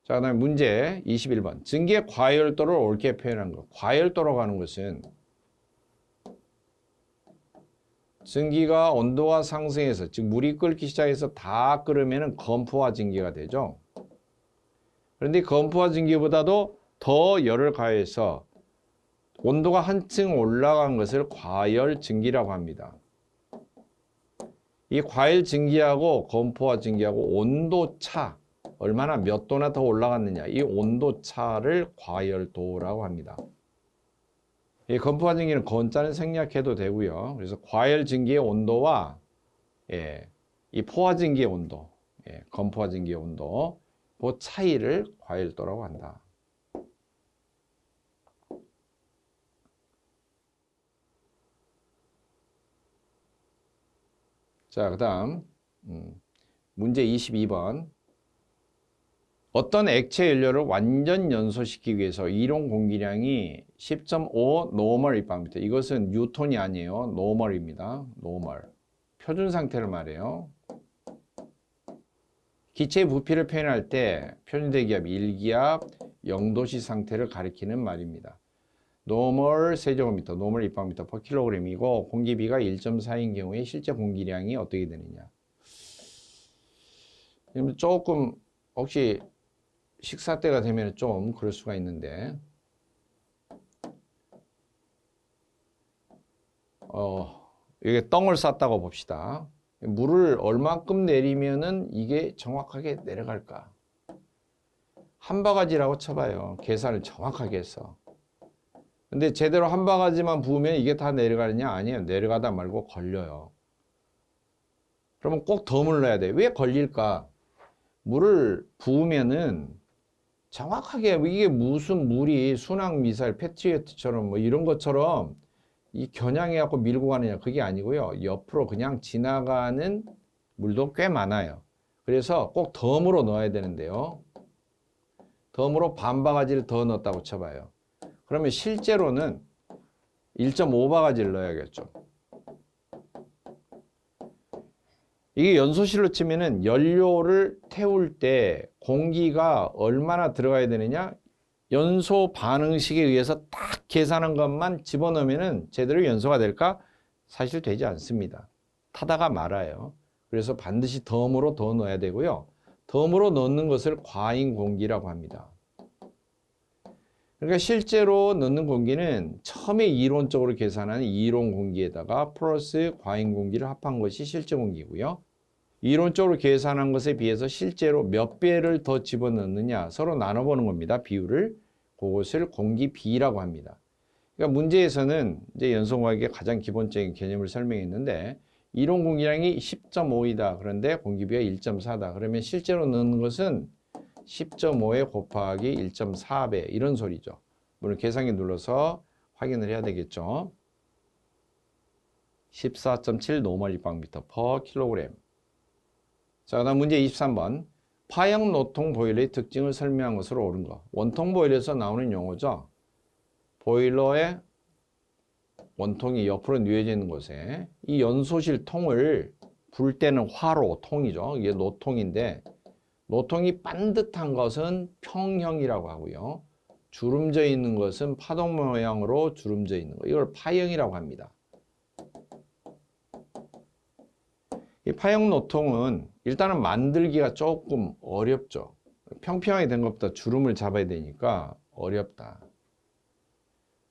자, 그다음에 문제 21번. 증기의 과열도를 옳게 표현한 것. 과열도라고 하는 것은 증기가 온도가 상승해서, 즉 물이 끓기 시작해서 다 끓으면 건포화 증기가 되죠. 그런데 건포화 증기보다도 더 열을 가해서 온도가 한층 올라간 것을 과열 증기라고 합니다. 이 과열 증기하고 건포화 증기하고 온도 차, 얼마나 몇 도나 더 올라갔느냐, 이 온도 차를 과열도라고 합니다. 이 건포화 증기는 건자는 생략해도 되고요. 그래서 과열 증기의 온도와 이 포화 증기의 온도, 건포화 증기의 온도, 그 차이를 과열도라고 한다. 자, 그 다음 문제 22번. 어떤 액체 연료를 완전 연소시키기 위해서 이론 공기량이 10.5 노멀 입방미터. 이것은 뉴턴이 아니에요. 노멀입니다. 노멀. 표준 상태를 말해요. 기체의 부피를 표현할 때 표준대기압 1기압 0도씨 상태를 가리키는 말입니다. 노멀 세제곱미터, 노멀 입방미터 per 킬로그램이고 공기비가 1.4인 경우에 실제 공기량이 어떻게 되느냐. 조금 혹시 식사 때가 되면 좀 그럴 수가 있는데, 이게 덩을 쌌다고 봅시다. 물을 얼만큼 내리면은 이게 정확하게 내려갈까? 한 바가지라고 쳐봐요. 계산을 정확하게 해서. 근데 제대로 한 바가지만 부으면 이게 다 내려가느냐? 아니에요. 내려가다 말고 걸려요. 그러면 꼭 더 물 넣어야 돼. 왜 걸릴까? 물을 부으면은 정확하게 이게 무슨 물이 순항 미사일 패트리어트처럼 뭐 이런 것처럼 이 겨냥해 갖고 밀고 가느냐, 그게 아니고요. 옆으로 그냥 지나가는 물도 꽤 많아요. 그래서 꼭 덤으로 넣어야 되는데요. 덤으로 반 바가지를 더 넣었다고 쳐봐요. 그러면 실제로는 1.5바가지를 넣어야겠죠. 이게 연소실로 치면은 연료를 태울 때 공기가 얼마나 들어가야 되느냐? 연소 반응식에 의해서 딱 계산한 것만 집어넣으면은 제대로 연소가 될까? 사실 되지 않습니다. 타다가 말아요. 그래서 반드시 덤으로 더 넣어야 되고요. 덤으로 넣는 것을 과잉 공기라고 합니다. 그러니까 실제로 넣는 공기는 처음에 이론적으로 계산한 이론 공기에다가 플러스 과잉 공기를 합한 것이 실제 공기고요. 이론적으로 계산한 것에 비해서 실제로 몇 배를 더 집어넣느냐 서로 나눠보는 겁니다. 비율을. 그것을 공기비라고 합니다. 그러니까 문제에서는 이제 연소공학의 가장 기본적인 개념을 설명했는데 이론 공기량이 10.5이다. 그런데 공기비가 1.4다. 그러면 실제로 넣는 것은 10.5에 곱하기 1.4배 이런 소리죠. 물론 계산기 눌러서 확인을 해야 되겠죠. 14.7 노멀 입방미터 per 킬로그램. 자, 그다음 문제 23번. 파형 노통 보일러의 특징을 설명한 것으로 옳은 것. 원통 보일러에서 나오는 용어죠. 보일러의 원통이 옆으로 뉘어져 있는 곳에 이 연소실 통을 불 때는 화로 통이죠. 이게 노통인데 노통이 반듯한 것은 평형이라고 하고요. 주름져 있는 것은 파동 모양으로 주름져 있는 것. 이걸 파형이라고 합니다. 이 파형 노통은 일단은 만들기가 조금 어렵죠. 평평하게 된 것보다 주름을 잡아야 되니까 어렵다.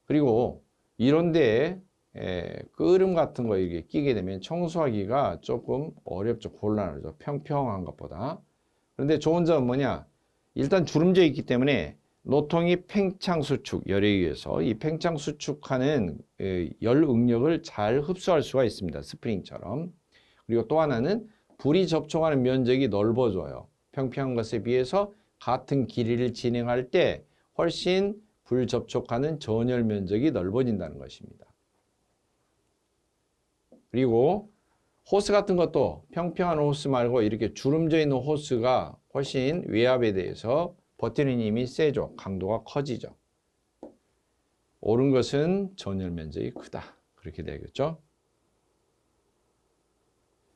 그리고 이런 데에 끄름 같은 거 이렇게 끼게 되면 청소하기가 조금 어렵죠. 곤란하죠. 평평한 것보다. 그런데 좋은 점은 뭐냐? 일단 주름져 있기 때문에 노통이 팽창 수축, 열에 의해서 이 팽창 수축하는 열 응력을 잘 흡수할 수가 있습니다. 스프링처럼. 그리고 또 하나는 불이 접촉하는 면적이 넓어져요. 평평한 것에 비해서 같은 길이를 진행할 때 훨씬 불 접촉하는 전열 면적이 넓어진다는 것입니다. 그리고 호스 같은 것도 평평한 호스 말고 이렇게 주름져 있는 호스가 훨씬 외압에 대해서 버티는 힘이 세죠. 강도가 커지죠. 옳은 것은 전열 면적이 크다. 그렇게 되겠죠.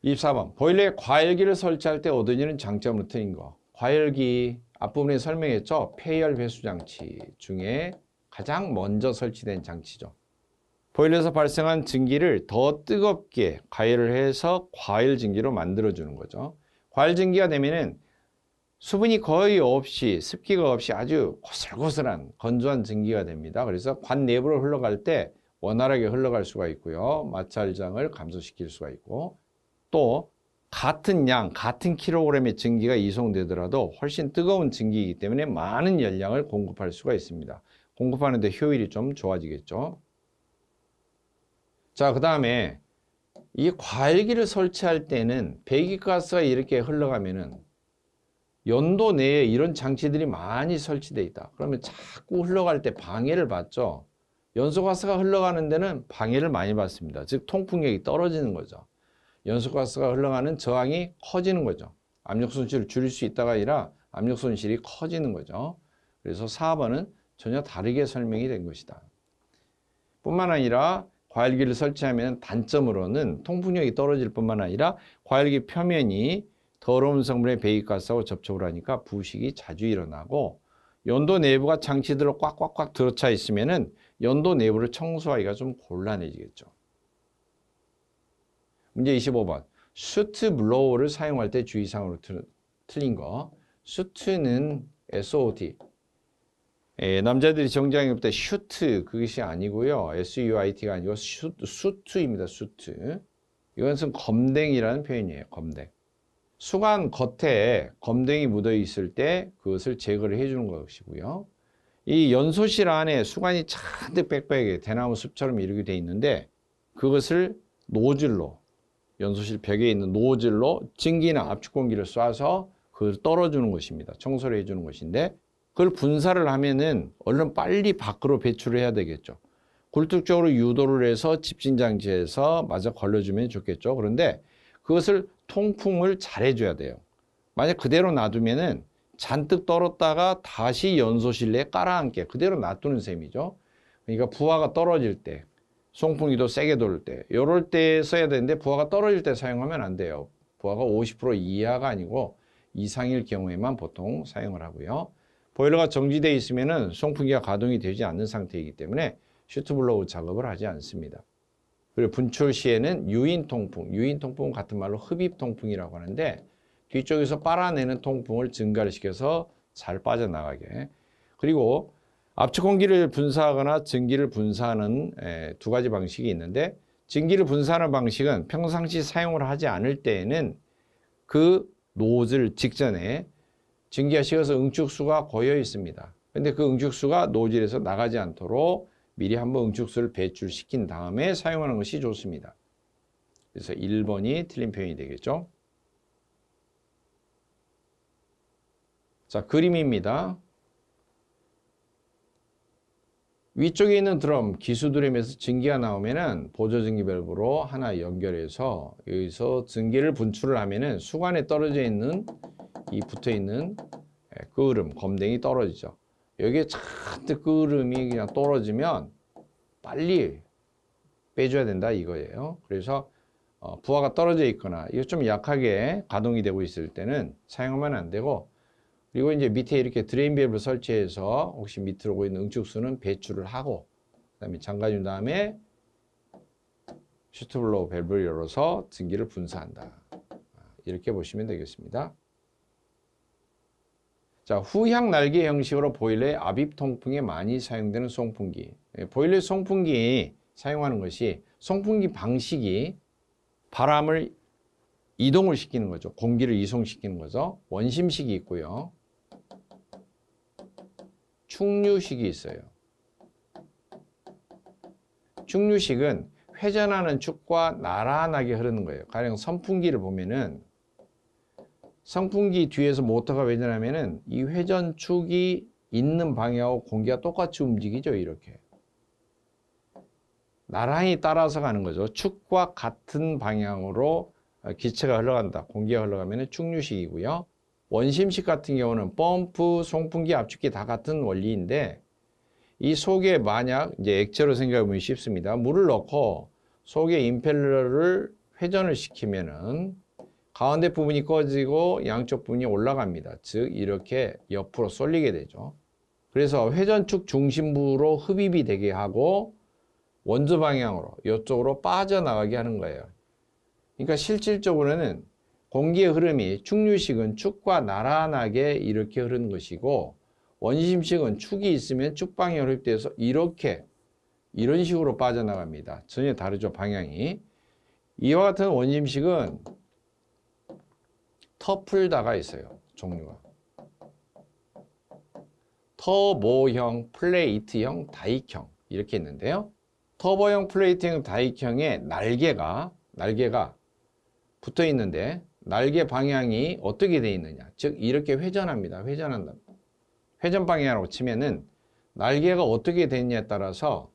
24번. 보일러에 과열기를 설치할 때 얻어지는 장점으로 트인 거. 과열기 앞부분에 설명했죠. 폐열 배수 장치 중에 가장 먼저 설치된 장치죠. 보일러에서 발생한 증기를 더 뜨겁게 가열을 해서 과일 증기로 만들어주는 거죠. 과일 증기가 되면은 수분이 거의 없이 습기가 없이 아주 고슬고슬한 건조한 증기가 됩니다. 그래서 관 내부로 흘러갈 때 원활하게 흘러갈 수가 있고요. 마찰장을 감소시킬 수가 있고 또 같은 양, 같은 킬로그램의 증기가 이송되더라도 훨씬 뜨거운 증기이기 때문에 많은 열량을 공급할 수가 있습니다. 공급하는 데 효율이 좀 좋아지겠죠. 자, 그 다음에 이 과일기를 설치할 때는 배기가스가 이렇게 흘러가면은 연도 내에 이런 장치들이 많이 설치되어 있다. 그러면 자꾸 흘러갈 때 방해를 받죠. 연소가스가 흘러가는 데는 방해를 많이 받습니다. 즉 통풍력이 떨어지는 거죠. 연소가스가 흘러가는 저항이 커지는 거죠. 압력 손실을 줄일 수 있다가 아니라 압력 손실이 커지는 거죠. 그래서 4번은 전혀 다르게 설명이 된 것이다. 뿐만 아니라 과일기를 설치하면 단점으로는 통풍력이 떨어질 뿐만 아니라 과일기 표면이 더러운 성분의 배기가스하고 접촉을 하니까 부식이 자주 일어나고 연도 내부가 장치들로 꽉꽉꽉 들어차 있으면은 연도 내부를 청소하기가 좀 곤란해지겠죠. 문제 25번. 슈트 블로어를 사용할 때 주의사항으로 틀린 거. 슈트는 SOT. 남자들이 정장에 입을 때 슈트 그것이 아니고요. SUIT가 아니고 수트입니다. 수트. 이것은 검댕이라는 표현이에요. 검댕. 수관 겉에 검댕이 묻어 있을 때 그것을 제거를 해주는 것이고요. 이 연소실 안에 수관이 잔뜩 빽빽하게 대나무 숲처럼 이렇게 돼 있는데 그것을 노즐로 연소실 벽에 있는 노즐로 증기나 압축 공기를 쏴서 그걸 떨어주는 것입니다. 청소를 해주는 것인데 그걸 분사를 하면은 얼른 빨리 밖으로 배출을 해야 되겠죠. 굴뚝적으로 유도를 해서 집진장치에서 마저 걸러주면 좋겠죠. 그런데 그것을 통풍을 잘 해줘야 돼요. 만약 그대로 놔두면은 잔뜩 떨었다가 다시 연소실 내에 깔아앉게 그대로 놔두는 셈이죠. 그러니까 부하가 떨어질 때, 송풍기도 세게 돌 때, 이럴 때 써야 되는데 부하가 떨어질 때 사용하면 안 돼요. 부하가 50% 이하가 아니고 이상일 경우에만 보통 사용을 하고요. 보일러가 정지되어 있으면은 송풍기가 가동이 되지 않는 상태이기 때문에 슈트블로우 작업을 하지 않습니다. 그리고 분출 시에는 유인 통풍, 유인 통풍은 같은 말로 흡입 통풍이라고 하는데 뒤쪽에서 빨아내는 통풍을 증가를 시켜서 잘 빠져나가게. 그리고 압축 공기를 분사하거나 증기를 분사하는 두 가지 방식이 있는데 증기를 분사하는 방식은 평상시 사용을 하지 않을 때에는 그 노즐 직전에 증기가 식어서 응축수가 고여 있습니다. 근데 그 응축수가 노즐에서 나가지 않도록 미리 한번 응축수를 배출시킨 다음에 사용하는 것이 좋습니다. 그래서 1번이 틀린 표현이 되겠죠. 자, 그림입니다. 위쪽에 있는 드럼, 기수 드럼에서 증기가 나오면은 보조증기 밸브로 하나 연결해서 여기서 증기를 분출을 하면은 수관에 떨어져 있는 이 붙어 있는 끄름, 검댕이 떨어지죠. 여기에 잔뜩 끄름이 그냥 떨어지면 빨리 빼줘야 된다 이거예요. 그래서 부하가 떨어져 있거나 이거 좀 약하게 가동이 되고 있을 때는 사용하면 안 되고 그리고 이제 밑에 이렇게 드레인 밸브를 설치해서 혹시 밑으로 오고 있는 응축수는 배출을 하고 그다음에 잠가준 다음에 슈트블로우 밸브를 열어서 증기를 분사한다. 이렇게 보시면 되겠습니다. 자, 후향 날개 형식으로 보일러의 압입 통풍에 많이 사용되는 송풍기. 보일러 송풍기 사용하는 것이 송풍기 방식이 바람을 이동을 시키는 거죠. 공기를 이송시키는 거죠. 원심식이 있고요. 충류식이 있어요. 충류식은 회전하는 축과 나란하게 흐르는 거예요. 가령 선풍기를 보면은 선풍기 뒤에서 모터가 회전하면은 이 회전축이 있는 방향하고 공기가 똑같이 움직이죠. 이렇게. 나란히 따라서 가는 거죠. 축과 같은 방향으로 기체가 흘러간다. 공기가 흘러가면 충류식이고요. 원심식 같은 경우는 펌프, 송풍기, 압축기 다 같은 원리인데 이 속에 만약 이제 액체로 생각하면 쉽습니다. 물을 넣고 속에 임펠러를 회전을 시키면은 가운데 부분이 꺼지고 양쪽 부분이 올라갑니다. 즉 이렇게 옆으로 쏠리게 되죠. 그래서 회전축 중심부로 흡입이 되게 하고 원조 방향으로 이쪽으로 빠져나가게 하는 거예요. 그러니까 실질적으로는 공기의 흐름이 축류식은 축과 나란하게 이렇게 흐르는 것이고 원심식은 축이 있으면 축 방향으로 흡입돼서 이렇게 이런 식으로 빠져나갑니다. 전혀 다르죠, 방향이. 이와 같은 원심식은 터풀다가 있어요, 종류가. 터보형, 플레이트형, 다익형 이렇게 있는데요. 터보형, 플레이트형, 다익형의 날개가 붙어 있는데 날개 방향이 어떻게 되어 있느냐, 즉 이렇게 회전합니다. 회전한다. 회전 방향으로 치면은 날개가 어떻게 되어 있냐에 따라서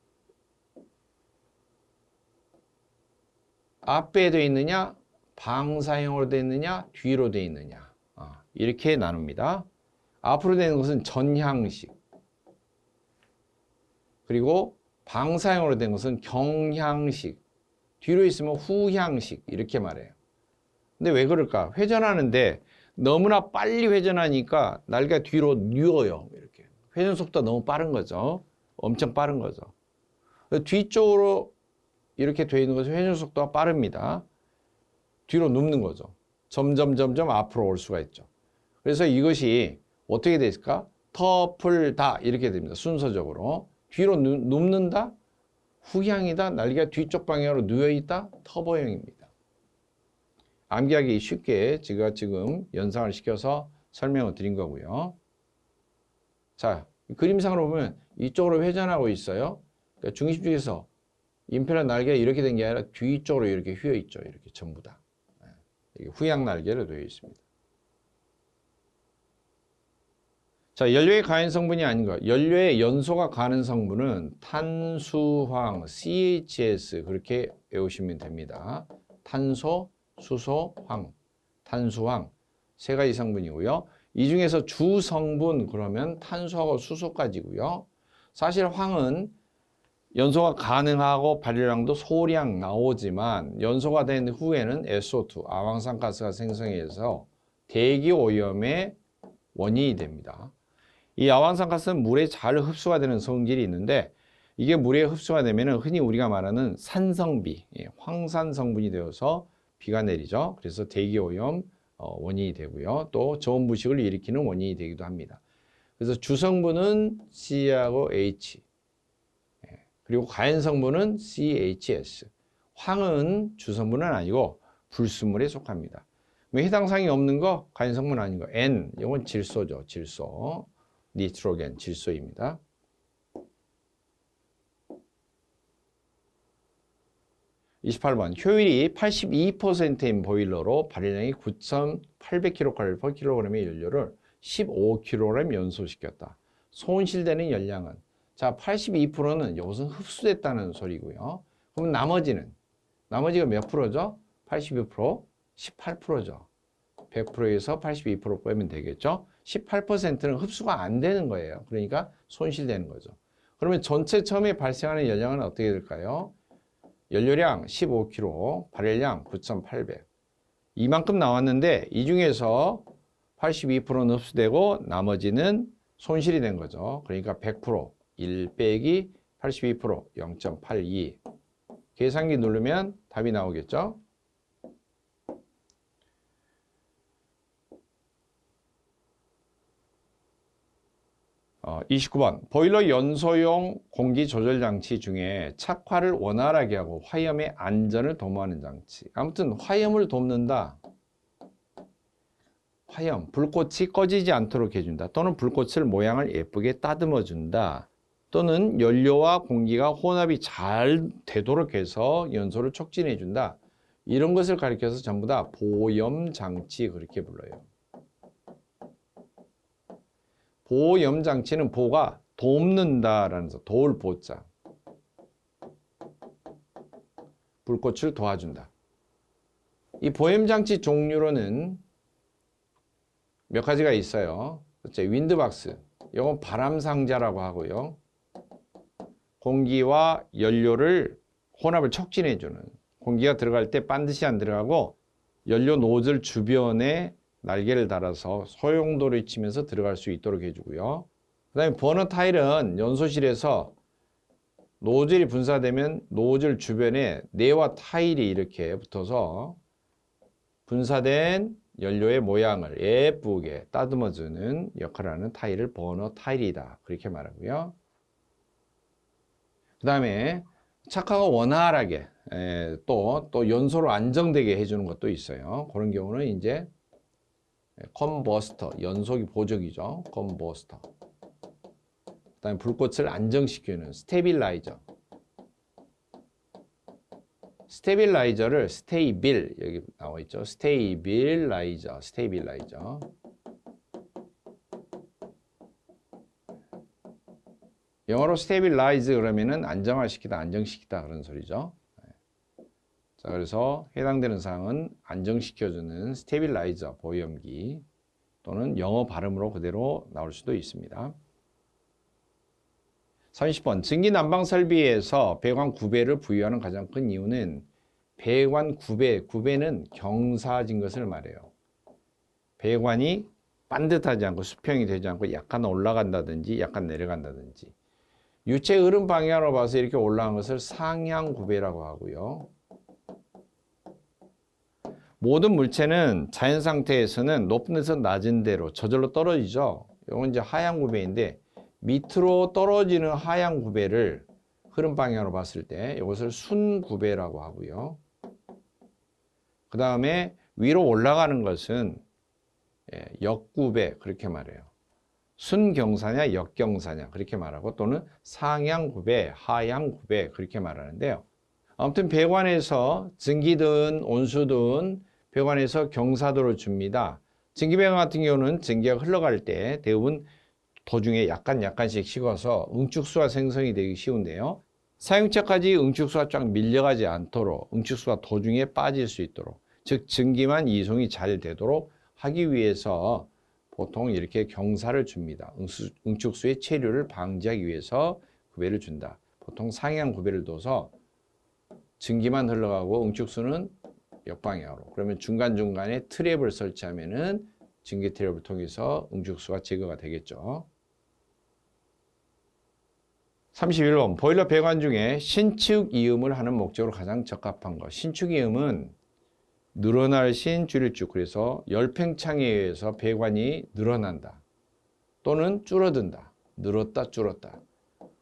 앞에 되어 있느냐, 방사형으로 되어 있느냐, 뒤로 되어 있느냐, 이렇게 나눕니다. 앞으로 되는 것은 전향식, 그리고 방사형으로 된 것은 경향식, 뒤로 있으면 후향식 이렇게 말해요. 근데 왜 그럴까? 회전하는데 너무나 빨리 회전하니까 날개가 뒤로 뉘어요. 이렇게 회전 속도가 너무 빠른 거죠. 엄청 빠른 거죠. 뒤쪽으로 이렇게 되어 있는 것은 회전 속도가 빠릅니다. 뒤로 눕는 거죠. 점점 앞으로 올 수가 있죠. 그래서 이것이 어떻게 됐을까? 터풀다 이렇게 됩니다. 순서적으로 뒤로 눕는다, 후향이다, 날개가 뒤쪽 방향으로 누워있다, 터보형입니다. 암기하기 쉽게 제가 지금 연상을 시켜서 설명을 드린 거고요. 자, 그림상으로 보면 이쪽으로 회전하고 있어요. 그러니까 중심 쪽에서 임페러 날개가 이렇게 된 게 아니라 뒤쪽으로 이렇게 휘어 있죠. 이렇게 전부 다. 후향 날개로 되어 있습니다. 자, 연료의 가연 성분이 아닌 것. 연료의 연소가 가는 성분은 탄수황, CHS 그렇게 외우시면 됩니다. 탄소, 수소, 황, 탄수황 세 가지 성분이고요. 이 중에서 주 성분 그러면 탄소하고 수소까지고요. 사실 황은 연소가 가능하고 발열량도 소량 나오지만 연소가 된 후에는 SO2, 아황산가스가 생성해서 대기 오염의 원인이 됩니다. 이 아황산가스는 물에 잘 흡수가 되는 성질이 있는데 이게 물에 흡수가 되면 흔히 우리가 말하는 산성비, 황산 성분이 되어서 비가 내리죠. 그래서 대기 오염 원인이 되고요. 또 저온 부식을 일으키는 원인이 되기도 합니다. 그래서 주성분은 C하고 H, 그리고 가연 성분은 CHS. 황은 주성분은 아니고 불순물에 속합니다. 해당 사항이 없는 거 가연 성분 아닌 거 N, 이건 질소죠. 질소, 니트로겐, 질소입니다. (28번) 효율이 82%인 보일러로 발열량이 9,800kcal/kg의 연료를 15kg 연소시켰다. 손실되는 열량은, 자, 82%는 이것은 흡수됐다는 소리고요. 그럼 나머지가 몇 프로죠? 82%, 18%죠. 100%에서 82% 빼면 되겠죠? 18%는 흡수가 안 되는 거예요. 그러니까 손실되는 거죠. 그러면 전체 처음에 발생하는 열량은 어떻게 될까요? 연료량 15kg, 발열량 9,800. 이만큼 나왔는데 이 중에서 82%는 흡수되고 나머지는 손실이 된 거죠. 그러니까 100%, 1 빼기 82%, 0.82. 계산기 누르면 답이 나오겠죠? 29번 보일러 연소용 공기 조절 장치 중에 착화를 원활하게 하고 화염의 안전을 도모하는 장치. 아무튼 화염을 돕는다. 화염, 불꽃이 꺼지지 않도록 해준다. 또는 불꽃을 모양을 예쁘게 따듬어 준다. 또는 연료와 공기가 혼합이 잘 되도록 해서 연소를 촉진해 준다. 이런 것을 가리켜서 전부 다 보염 장치 그렇게 불러요. 보염 장치는 보가 돕는다라는 거, 도울 보자. 불꽃을 도와준다. 이 보염 장치 종류로는 몇 가지가 있어요. 첫째, 윈드박스. 이건 바람 상자라고 하고요. 공기와 연료를 혼합을 촉진해 주는. 공기가 들어갈 때 반드시 안 들어가고 연료 노즐 주변에 날개를 달아서 소용돌이 치면서 들어갈 수 있도록 해주고요. 그 다음에 버너 타일은 연소실에서 노즐이 분사되면 노즐 주변에 내와 타일이 이렇게 붙어서 분사된 연료의 모양을 예쁘게 따듬어주는 역할을 하는 타일을 버너 타일이다. 그렇게 말하고요. 그 다음에 착화가 원활하게 또 연소로 안정되게 해주는 것도 있어요. 그런 경우는 이제 컨버스터, 연소기 보조기죠. 컨버스터. 그 다음에 불꽃을 안정시키는 스테빌라이저. 스테빌라이저를 스테이빌, 여기 나와 있죠. 스테이빌라이저. 영어로 스테빌라이즈 그러면은 안정화시키다, 안정시키다 그런 소리죠. 자, 그래서 해당되는 사항은 안정시켜주는 스테빌라이저 보염기 또는 영어 발음으로 그대로 나올 수도 있습니다. 30번 증기 난방 설비에서 배관 구배를 부여하는 가장 큰 이유는 배관 구배는 경사진 것을 말해요. 배관이 반듯하지 않고 수평이 되지 않고 약간 올라간다든지 약간 내려간다든지 유체 흐름 방향으로 봐서 이렇게 올라간 것을 상향 구배라고 하고요. 모든 물체는 자연 상태에서는 높은 데서 낮은 데로 저절로 떨어지죠. 이건 이제 하향 구배인데 밑으로 떨어지는 하향 구배를 흐름 방향으로 봤을 때 이것을 순 구배라고 하고요. 그 다음에 위로 올라가는 것은 역구배 그렇게 말해요. 순경사냐 역경사냐 그렇게 말하고 또는 상향구배, 하향구배 그렇게 말하는데요. 아무튼 배관에서 증기든 온수든 배관에서 경사도를 줍니다. 증기배관 같은 경우는 증기가 흘러갈 때 대부분 도중에 약간씩 식어서 응축수가 생성이 되기 쉬운데요. 사용처까지 응축수가 쫙 밀려가지 않도록 응축수가 도중에 빠질 수 있도록 즉 증기만 이송이 잘 되도록 하기 위해서 보통 이렇게 경사를 줍니다. 응축수의 체류를 방지하기 위해서 구배를 준다. 보통 상향 구배를 둬서 증기만 흘러가고 응축수는 역방향으로. 그러면 중간중간에 트랩을 설치하면은 증기 트랩을 통해서 응축수가 제거가 되겠죠. 31번 보일러 배관 중에 신축 이음을 하는 목적으로 가장 적합한 것. 신축 이음은 늘어날 신 줄일 쭉 그래서 열팽창에 의해서 배관이 늘어난다 또는 줄어든다 늘었다 줄었다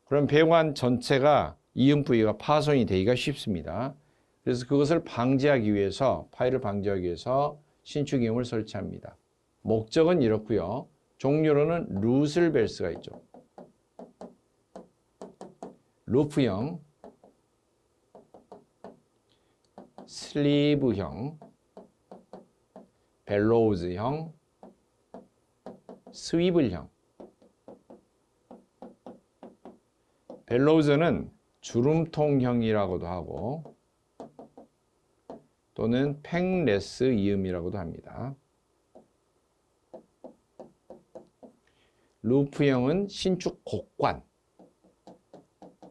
그럼 배관 전체가 이음 부위가 파손이 되기가 쉽습니다. 그래서 그것을 방지하기 위해서 파열을 방지하기 위해서 신축 이음을 설치합니다. 목적은 이렇고요. 종류로는 루슬벨스가 있죠. 루프형 슬리브형, 벨로우즈형, 스위블형. 벨로우즈는 주름통형이라고도 하고 또는 팽레스 이음이라고도 합니다. 루프형은 신축 곡관,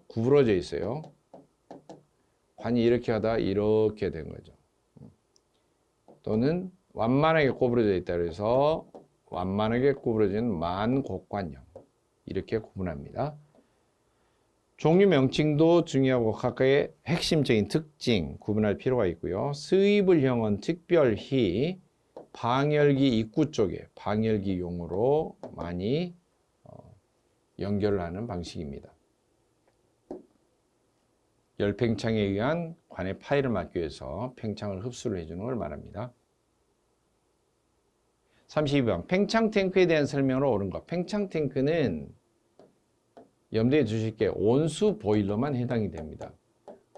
구부러져 있어요. 관이 이렇게 하다 이렇게 된 거죠. 또는 완만하게 구부러져 있다 그래서 완만하게 구부러진 만곡관형 이렇게 구분합니다. 종류 명칭도 중요하고 각각의 핵심적인 특징 구분할 필요가 있고요. 스위블형은 특별히 방열기 입구 쪽에 방열기용으로 많이 연결을 하는 방식입니다. 열팽창에 의한 관의 파열을 막기 위해서 팽창을 흡수를 해주는 걸 말합니다. 32번 팽창 탱크에 대한 설명으로 옳은 것. 팽창 탱크는 염두에 두실 게 온수 보일러만 해당이 됩니다.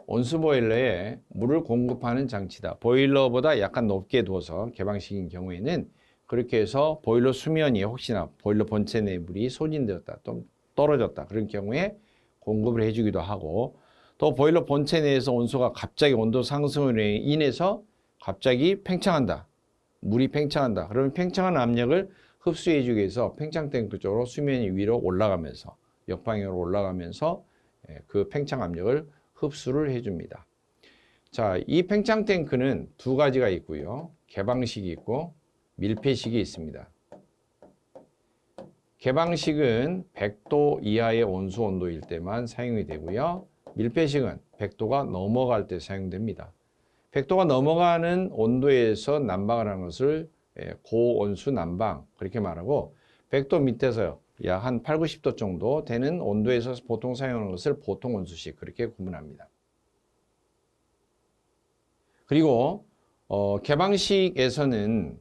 온수 보일러에 물을 공급하는 장치다. 보일러보다 약간 높게 두어서 개방식인 경우에는 그렇게 해서 보일러 수면이 혹시나 보일러 본체 내 물이 소진되었다, 또 떨어졌다 그런 경우에 공급을 해주기도 하고 또 보일러 본체 내에서 온수가 갑자기 온도 상승으로 인해서 갑자기 팽창한다. 물이 팽창한다. 그러면 팽창한 압력을 흡수해 주기 위해서 팽창 탱크 쪽으로 수면이 위로 올라가면서 역방향으로 올라가면서 그 팽창 압력을 흡수를 해 줍니다. 자, 이 팽창 탱크는 두 가지가 있고요. 개방식이 있고 밀폐식이 있습니다. 개방식은 100도 이하의 온수 온도일 때만 사용이 되고요. 밀폐식은 100도가 넘어갈 때 사용됩니다. 100도가 넘어가는 온도에서 난방을 하는 것을 고온수 난방 그렇게 말하고 100도 밑에서요. 약 한 8, 90도 정도 되는 온도에서 보통 사용하는 것을 보통 온수식 그렇게 구분합니다. 그리고 개방식에서는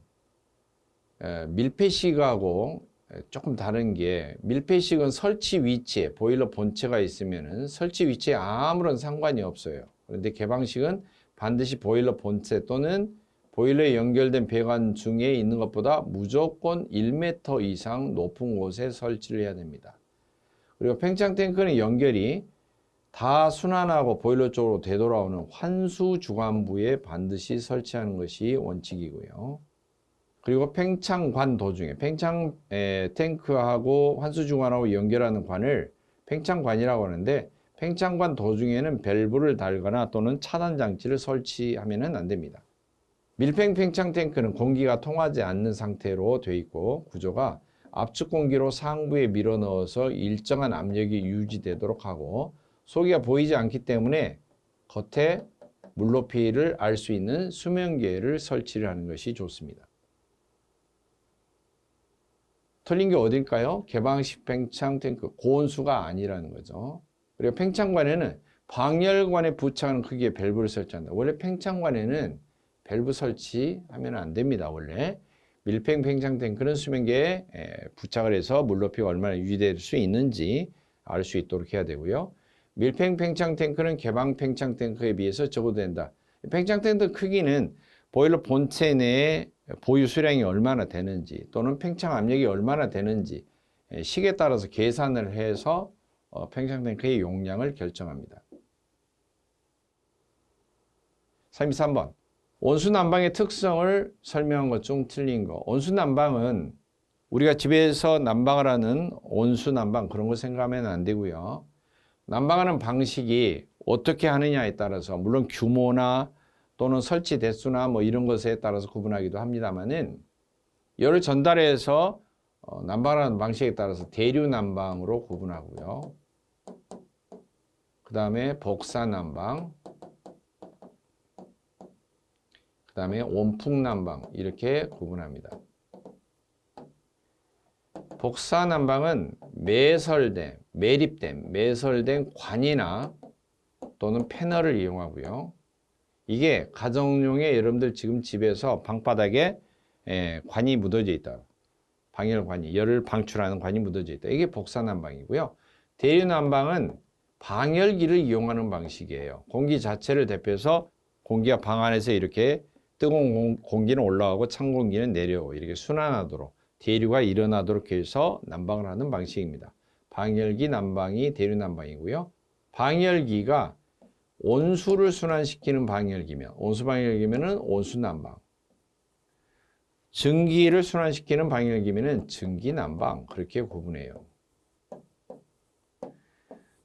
밀폐식하고 조금 다른 게 밀폐식은 설치 위치에 보일러 본체가 있으면은 설치 위치에 아무런 상관이 없어요. 그런데 개방식은 반드시 보일러 본체 또는 보일러에 연결된 배관 중에 있는 것보다 무조건 1m 이상 높은 곳에 설치를 해야 됩니다. 그리고 팽창 탱크는 연결이 다 순환하고 보일러 쪽으로 되돌아오는 환수 주관부에 반드시 설치하는 것이 원칙이고요. 그리고 팽창관 도중에 팽창 탱크하고 환수 주관하고 연결하는 관을 팽창관이라고 하는데 팽창관 도중에는 밸브를 달거나 또는 차단 장치를 설치하면 안 됩니다. 밀폐 팽창 탱크는 공기가 통하지 않는 상태로 되어 있고 구조가 압축 공기로 상부에 밀어 넣어서 일정한 압력이 유지되도록 하고 속이가 보이지 않기 때문에 겉에 물높이를 알 수 있는 수면계를 설치를 하는 것이 좋습니다. 틀린 게 어딜까요? 개방식 팽창 탱크 고온수가 아니라는 거죠. 그리고 팽창관에는 방열관에 부착하는 크기의 밸브를 설치한다. 원래 팽창관에는 밸브 설치하면 안 됩니다. 원래 밀폐 팽창 탱크는 수면계에 부착을 해서 물높이가 얼마나 유지될 수 있는지 알 수 있도록 해야 되고요. 밀폐 팽창 탱크는 개방 팽창 탱크에 비해서 적어된다. 팽창 탱크 크기는 보일러 본체 내에 보유 수량이 얼마나 되는지 또는 팽창 압력이 얼마나 되는지 식에 따라서 계산을 해서 팽창 탱크의 용량을 결정합니다. 33번 온수 난방의 특성을 설명한 것 중 틀린 거. 온수 난방은 우리가 집에서 난방을 하는 온수 난방 그런 거 생각하면 안 되고요. 난방하는 방식이 어떻게 하느냐에 따라서 물론 규모나 또는 설치 대수나 뭐 이런 것에 따라서 구분하기도 합니다만은 열을 전달해서 난방하는 방식에 따라서 대류 난방으로 구분하고요. 그 다음에 복사 난방, 그 다음에 온풍 난방 이렇게 구분합니다. 복사 난방은 매설된 관이나 또는 패널을 이용하고요. 이게 가정용에 여러분들 지금 집에서 방바닥에 관이 묻어져 있다. 방열관이, 열을 방출하는 관이 묻어져 있다. 이게 복사 난방이고요. 대류 난방은 방열기를 이용하는 방식이에요. 공기 자체를 대표해서 공기가 방 안에서 이렇게 뜨거운 공기는 올라가고 찬 공기는 내려오고 이렇게 순환하도록 대류가 일어나도록 해서 난방을 하는 방식입니다. 방열기 난방이 대류 난방이고요. 방열기가 온수를 순환시키는 방열기면 온수 방열기면은 온수 난방. 증기를 순환시키는 방열기면은 증기 난방 그렇게 구분해요.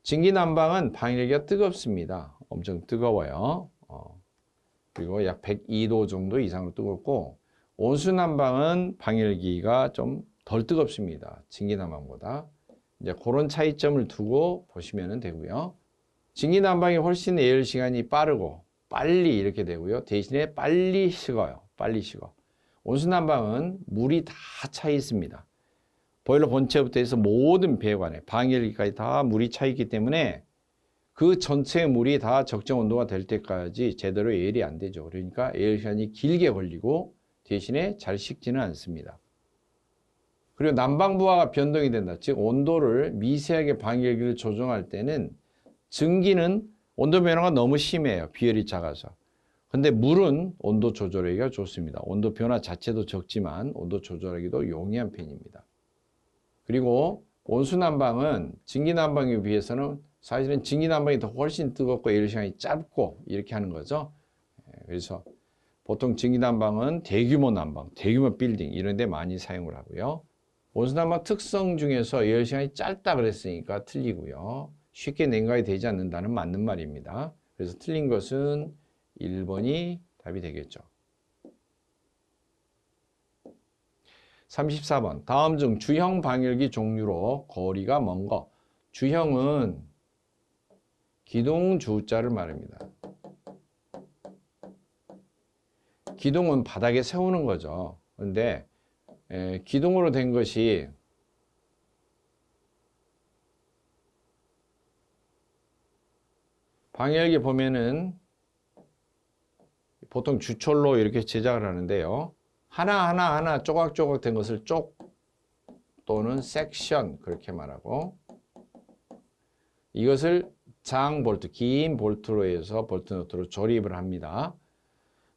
증기 난방은 방열기가 뜨겁습니다. 엄청 뜨거워요. 그리고 약 102도 정도 이상으로 뜨겁고 온수 난방은 방열기가 좀 덜 뜨겁습니다. 증기 난방보다. 이제 그런 차이점을 두고 보시면 되고요. 증기 난방이 훨씬 예열 시간이 빠르고 빨리 이렇게 되고요. 대신에 빨리 식어요. 빨리 식어. 온수 난방은 물이 다 차 있습니다. 보일러 본체부터 해서 모든 배관에 방열기까지 다 물이 차 있기 때문에 그 전체 물이 다 적정 온도가 될 때까지 제대로 예열이 안 되죠. 그러니까 예열 시간이 길게 걸리고 대신에 잘 식지는 않습니다. 그리고 난방부하가 변동이 된다. 즉 온도를 미세하게 방열기를 조정할 때는 증기는 온도 변화가 너무 심해요. 비열이 작아서. 근데 물은 온도 조절하기가 좋습니다. 온도 변화 자체도 적지만 온도 조절하기도 용이한 편입니다. 그리고 온수 난방은 증기 난방에 비해서는 사실은 증기 난방이 더 훨씬 뜨겁고 예열 시간이 짧고 이렇게 하는 거죠. 그래서 보통 증기 난방은 대규모 난방, 대규모 빌딩 이런 데 많이 사용을 하고요. 온수 난방 특성 중에서 예열 시간이 짧다 그랬으니까 틀리고요. 쉽게 냉각이 되지 않는다는 맞는 말입니다. 그래서 틀린 것은 1번이 답이 되겠죠. 34번. 다음 중 주형 방열기 종류로 거리가 먼 거. 주형은 기둥 주자를 말합니다. 기둥은 바닥에 세우는 거죠. 그런데 기둥으로 된 것이 방열기 보면은 보통 주철로 이렇게 제작을 하는데요. 하나 조각조각 된 것을 쪽 또는 섹션 그렇게 말하고, 이것을 장 볼트, 긴 볼트로 해서 볼트 너트로 조립을 합니다.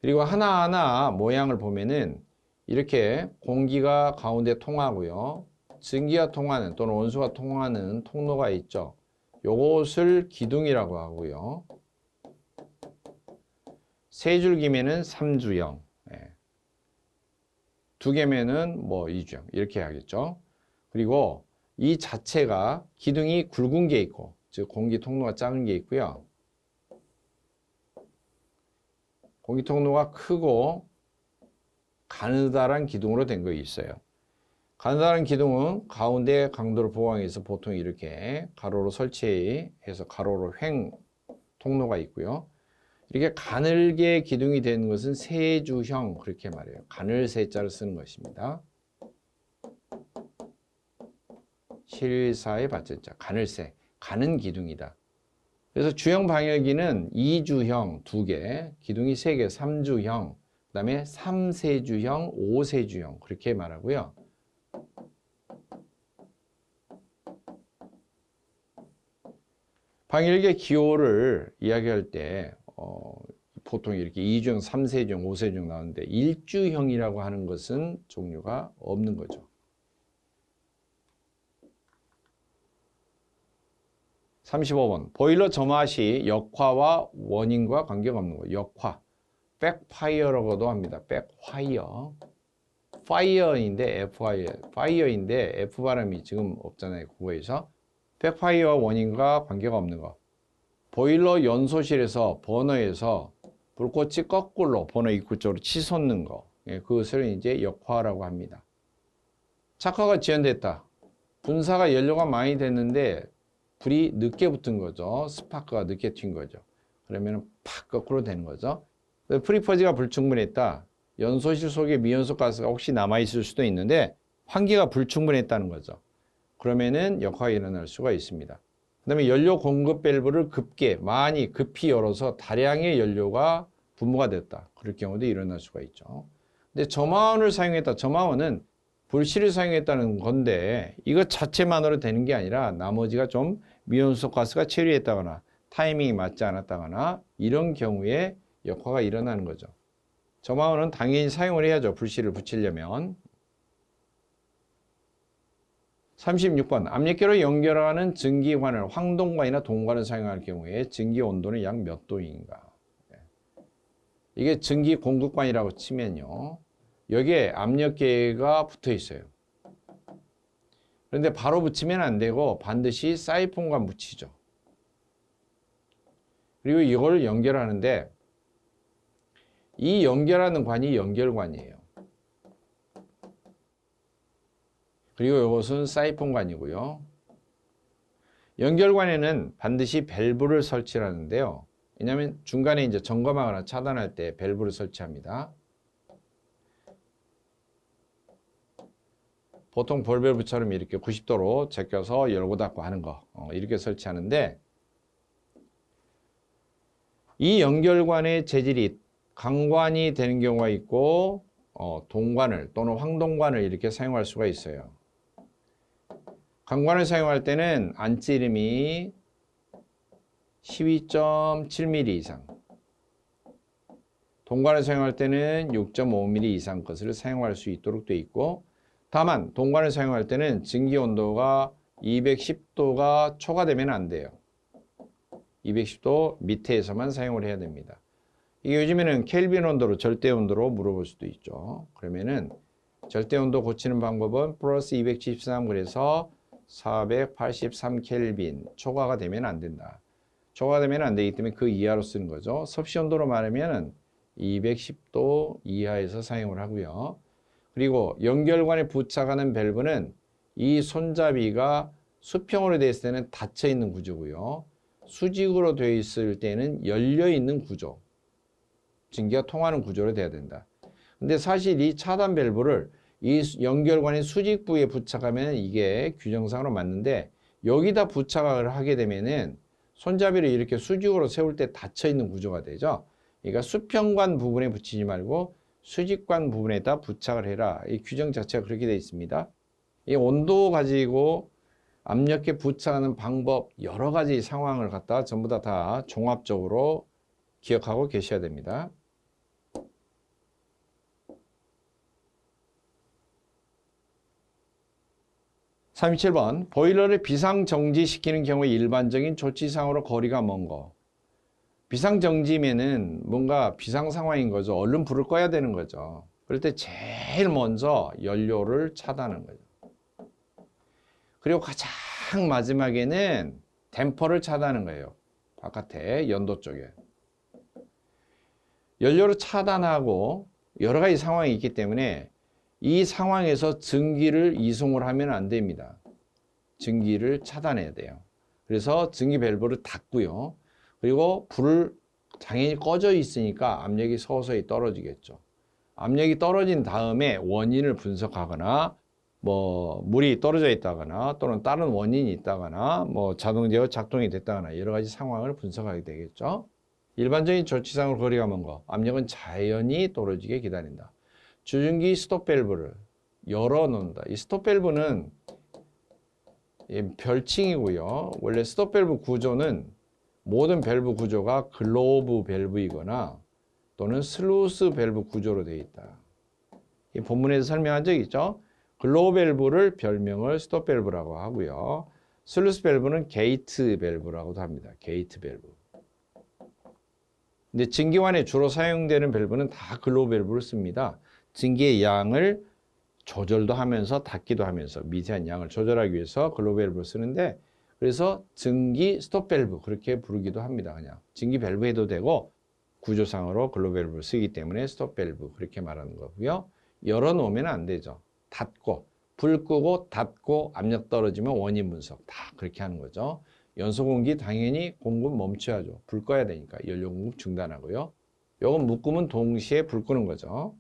그리고 하나하나 모양을 보면은 이렇게 공기가 가운데 통하고요. 증기가 통하는 또는 원소가 통하는 통로가 있죠. 요것을 기둥이라고 하고요. 세 줄기면은 3주형, 두 개면은 뭐 2주형 이렇게 하겠죠. 그리고 이 자체가 기둥이 굵은 게 있고, 즉 공기 통로가 작은 게 있고요. 공기 통로가 크고 가느다란 기둥으로 된 거 있어요. 가느다란 기둥은 가운데 강도를 보강해서 보통 이렇게 가로로 설치해서 가로로 횡 통로가 있고요. 이렇게 가늘게 기둥이 된 것은 세주형 그렇게 말해요. 가늘세자를 쓰는 것입니다. 실사의 받침자, 가늘세, 가는 기둥이다. 그래서 주형 방열기는 2주형 2개, 기둥이 3개, 3주형, 그 다음에 3세주형, 5세주형 그렇게 말하고요. 방열기의 기호를 이야기할 때 보통 이렇게 2주형, 3세주형, 5세주형 나오는데 1주형이라고 하는 것은 종류가 없는 거죠. 35번. 보일러 점화시 역화와 원인과 관계가 없는 거. 역화. 백파이어라고도 합니다. 백화이어. 파이어인데 파이어인데 F 발음이 지금 없잖아요. 국어에서. 백파이어와 원인과 관계가 없는 거. 보일러 연소실에서 버너에서 불꽃이 거꾸로 버너 입구 쪽으로 치솟는 거. 그것을 이제 역화라고 합니다. 착화가 지연됐다. 분사가 연료가 많이 됐는데 불이 늦게 붙은 거죠. 스파크가 늦게 튄 거죠. 그러면 팍 거꾸로 되는 거죠. 프리퍼지가 불충분했다. 연소실 속에 미연소 가스가 혹시 남아있을 수도 있는데 환기가 불충분했다는 거죠. 그러면은 역화가 일어날 수가 있습니다. 그 다음에 연료 공급 밸브를 급히 열어서 다량의 연료가 분무가 됐다. 그럴 경우도 일어날 수가 있죠. 근데 점화원을 사용했다. 점화원은 불씨를 사용했다는 건데 이것 자체만으로 되는 게 아니라 나머지가 좀 미온소 가스가 체류했다거나 타이밍이 맞지 않았다거나 이런 경우에 역화가 일어나는 거죠. 점화원은 당연히 사용을 해야죠. 불씨를 붙이려면. 36번. 압력계로 연결하는 증기관을 황동관이나 동관을 사용할 경우에 증기 온도는 약 몇 도인가? 이게 증기 공급관이라고 치면요. 여기에 압력계가 붙어 있어요. 그런데 바로 붙이면 안 되고 반드시 사이폰관 붙이죠. 그리고 이걸 연결하는데 이 연결하는 관이 연결관이에요. 그리고 이것은 사이폰관이고요. 연결관에는 반드시 밸브를 설치하는데요. 왜냐하면 중간에 이제 점검하거나 차단할 때 밸브를 설치합니다. 보통 볼밸브처럼 이렇게 90도로 제껴서 열고 닫고 하는 거 이렇게 설치하는데 이 연결관의 재질이 강관이 되는 경우가 있고 동관을 또는 황동관을 이렇게 사용할 수가 있어요. 강관을 사용할 때는 안찌름이 12.7mm 이상, 동관을 사용할 때는 6.5mm 이상 것을 사용할 수 있도록 되어 있고, 다만 동관을 사용할 때는 증기 온도가 210도가 초과되면 안 돼요. 210도 밑에서만 사용을 해야 됩니다. 이게 요즘에는 켈빈 온도로 절대 온도로 물어볼 수도 있죠. 그러면은 절대 온도 고치는 방법은 플러스 273 그래서 483 켈빈 초과가 되면 안 된다. 초과되면 안 되기 때문에 그 이하로 쓰는 거죠. 섭씨 온도로 말하면 210도 이하에서 사용을 하고요. 그리고 연결관에 부착하는 밸브는 이 손잡이가 수평으로 되어 있을 때는 닫혀 있는 구조고요. 수직으로 되어 있을 때는 열려 있는 구조. 증기가 통하는 구조로 돼야 된다. 근데 사실 이 차단 밸브를 이 연결관의 수직 부위에 부착하면 이게 규정상으로 맞는데 여기다 부착을 하게 되면은 손잡이를 이렇게 수직으로 세울 때 닫혀 있는 구조가 되죠. 그러니까 수평관 부분에 붙이지 말고 수직관 부분에다 부착을 해라. 이 규정 자체가 그렇게 되어 있습니다. 이 온도 가지고 압력계 부착하는 방법 여러 가지 상황을 갖다 전부 다 종합적으로 기억하고 계셔야 됩니다. 37번 보일러를 비상정지시키는 경우에 일반적인 조치상으로 거리가 먼 거. 비상정지면은 뭔가 비상상황인 거죠. 얼른 불을 꺼야 되는 거죠. 그럴 때 제일 먼저 연료를 차단하는 거죠. 그리고 가장 마지막에는 댐퍼를 차단하는 거예요. 바깥에 연도 쪽에. 연료를 차단하고 여러 가지 상황이 있기 때문에 이 상황에서 증기를 이송을 하면 안 됩니다. 증기를 차단해야 돼요. 그래서 증기 밸브를 닫고요. 그리고 불을 당연히 꺼져 있으니까 압력이 서서히 떨어지겠죠. 압력이 떨어진 다음에 원인을 분석하거나 뭐 물이 떨어져 있다거나 또는 다른 원인이 있다거나 뭐 자동제어 작동이 됐다거나 여러 가지 상황을 분석하게 되겠죠. 일반적인 조치상으로 거리가 먼 거, 압력은 자연히 떨어지게 기다린다. 주증기 스톱 밸브를 열어 놓는다. 이 스톱 밸브는 별칭이고요. 원래 스톱 밸브 구조는 모든 밸브 구조가 글로브 밸브이거나 또는 슬루스 밸브 구조로 되어 있다. 이 본문에서 설명한 적 있죠? 글로브 밸브를 별명을 스톱 밸브라고 하고요. 슬루스 밸브는 게이트 밸브라고도 합니다. 게이트 밸브. 근데 증기관에 주로 사용되는 밸브는 다 글로브 밸브를 씁니다. 증기의 양을 조절도 하면서 닫기도 하면서 미세한 양을 조절하기 위해서 글로브 밸브를 쓰는데 그래서 증기 스톱 밸브 그렇게 부르기도 합니다. 그냥 증기 밸브 해도 되고 구조상으로 글로브 밸브를 쓰기 때문에 스톱 밸브 그렇게 말하는 거고요. 열어놓으면 안 되죠. 닫고 불 끄고 닫고 압력 떨어지면 원인 분석 다 그렇게 하는 거죠. 연소 공기 당연히 공급 멈춰야죠. 불 꺼야 되니까 연료 공급 중단하고요. 요건 묶으면 동시에 불 끄는 거죠.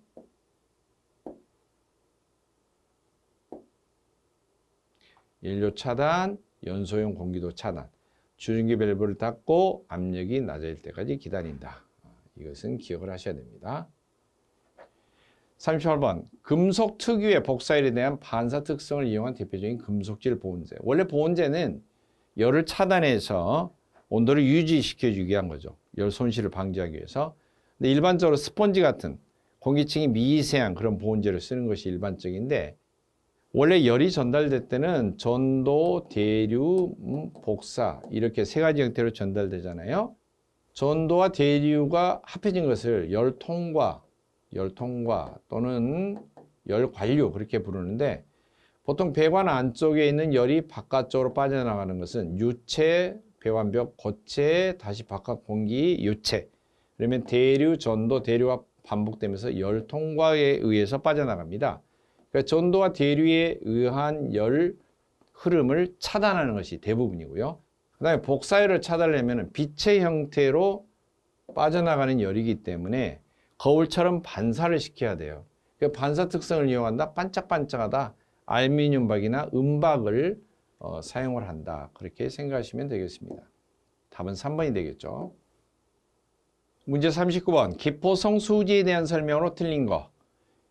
연료 차단, 연소용 공기도 차단. 주증기 밸브를 닫고 압력이 낮아질 때까지 기다린다. 이것은 기억을 하셔야 됩니다. 38번 금속 특유의 복사열에 대한 반사 특성을 이용한 대표적인 금속질 보온재. 원래 보온재는 열을 차단해서 온도를 유지시켜주기 위한 거죠. 열 손실을 방지하기 위해서. 근데 일반적으로 스펀지 같은 공기층이 미세한 그런 보온재를 쓰는 것이 일반적인데 원래 열이 전달될 때는 전도, 대류, 복사 이렇게 세 가지 형태로 전달되잖아요. 전도와 대류가 합해진 것을 열통과 또는 열관류 그렇게 부르는데 보통 배관 안쪽에 있는 열이 바깥쪽으로 빠져나가는 것은 유체, 배관벽, 고체, 다시 바깥 공기, 유체. 그러면 대류, 전도, 대류가 반복되면서 열 통과에 의해서 빠져나갑니다. 그러니까 전도와 대류에 의한 열 흐름을 차단하는 것이 대부분이고요. 그 다음에 복사열을 차단하려면 빛의 형태로 빠져나가는 열이기 때문에 거울처럼 반사를 시켜야 돼요. 그 반사 특성을 이용한다. 반짝반짝하다. 알루미늄 박이나 은박을 사용을 한다. 그렇게 생각하시면 되겠습니다. 답은 3번이 되겠죠. 문제 39번. 기포성 수지에 대한 설명으로 틀린 거.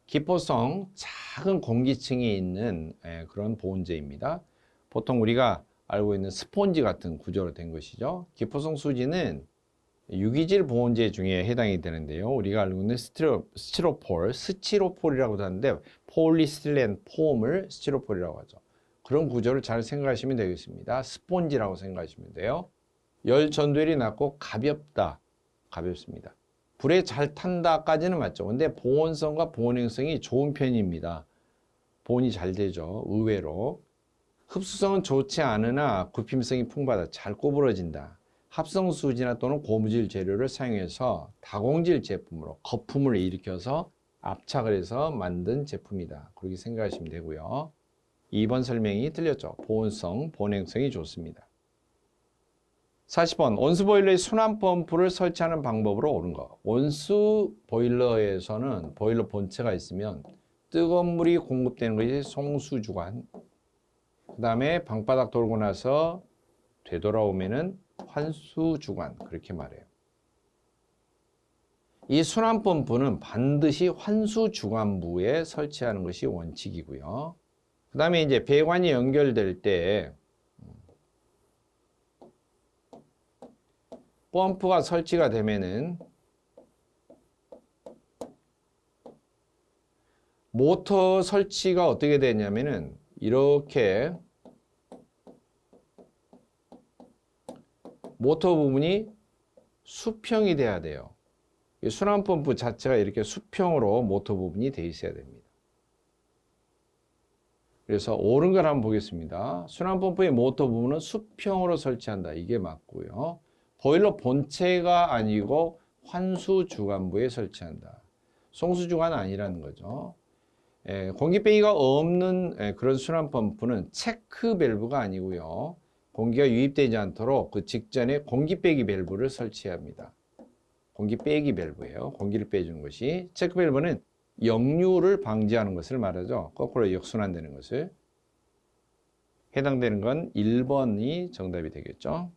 기포성 작은 공기층이 있는 그런 보온재입니다. 보통 우리가 알고 있는 스폰지 같은 구조로 된 것이죠. 기포성 수지는 유기질 보온재 중에 해당이 되는데요. 우리가 알고 있는 스티로폴이라고도 하는데 폴리스틸렌 폼을 스티로폴이라고 하죠. 그런 구조를 잘 생각하시면 되겠습니다. 스폰지라고 생각하시면 돼요. 열 전도율이 낮고 가볍다. 가볍습니다. 불에 잘 탄다까지는 맞죠. 근데 보온성과 보온행성이 좋은 편입니다. 보온이 잘 되죠. 의외로. 흡수성은 좋지 않으나 굽힘성이 풍부하다. 잘 구부러진다. 합성수지나 또는 고무질 재료를 사용해서 다공질 제품으로 거품을 일으켜서 압착을 해서 만든 제품이다. 그렇게 생각하시면 되고요. 2번 설명이 틀렸죠. 보온성, 보냉성이 좋습니다. 40번 온수 보일러에 순환 펌프를 설치하는 방법으로 옳은 거. 온수 보일러에서는 보일러 본체가 있으면 뜨거운 물이 공급되는 것이 송수주관. 그 다음에 방바닥 돌고 나서 되돌아오면은 환수주관. 그렇게 말해요. 이 순환 펌프는 반드시 환수주관부에 설치하는 것이 원칙이고요. 그 다음에 이제 배관이 연결될 때 펌프가 설치가 되면은 모터 설치가 어떻게 되냐면은 이렇게 모터 부분이 수평이 돼야 돼요. 이 순환 펌프 자체가 이렇게 수평으로 모터 부분이 돼 있어야 됩니다. 그래서 옳은 걸 한번 보겠습니다. 순환 펌프의 모터 부분은 수평으로 설치한다. 이게 맞고요. 보일러 본체가 아니고 환수 주관부에 설치한다. 송수 주관은 아니라는 거죠. 공기 빼기가 없는 그런 순환 펌프는 체크 밸브가 아니고요. 공기가 유입되지 않도록 그 직전에 공기 빼기 밸브를 설치해야 합니다. 공기 빼기 밸브예요. 공기를 빼주는 것이. 체크 밸브는 역류를 방지하는 것을 말하죠. 거꾸로 역순환되는 것을. 해당되는 건 1번이 정답이 되겠죠.